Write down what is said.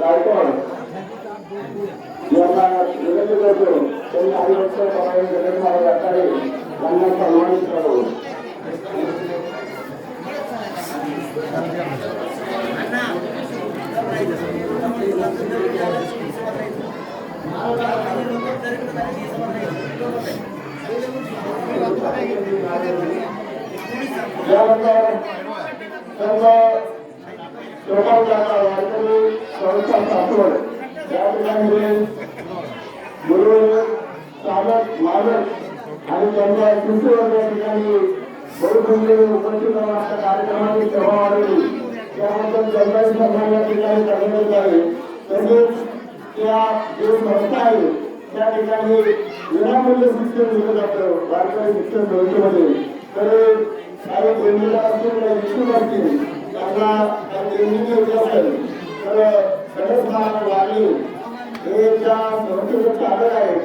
गायकवाड यांना विनंती करतो त्यांनी हरिभक्त जगन्नाथ व्यापारी यांना सन्मानित करावं. यानंतर सर्व लोकांना वारकरी संस्था सासवड या ठिकाणी गुरु साधक मालक आणि त्यांच्या शिष्यवर्ग या ठिकाणी बहुसंख्येने उपस्थित असणाऱ्या कार्यक्रमाची सभा वाढवली त्याबद्दल जनता सन्मान या ठिकाणी करण्यात येत आहे. तसेच त्या जो संस्था आहे त्या ठिकाणी विनामूल्य शिक्षण दिलं जातं वारकरी शिक्षण संस्थेमध्ये. तर काही ट्रेनिंगला असतील काही इच्छुक असतील त्यांना त्या ट्रेनिंग घ्यायची असेल तर गणेश महाराज वाणी हे त्या संस्थेचं चालक आहे.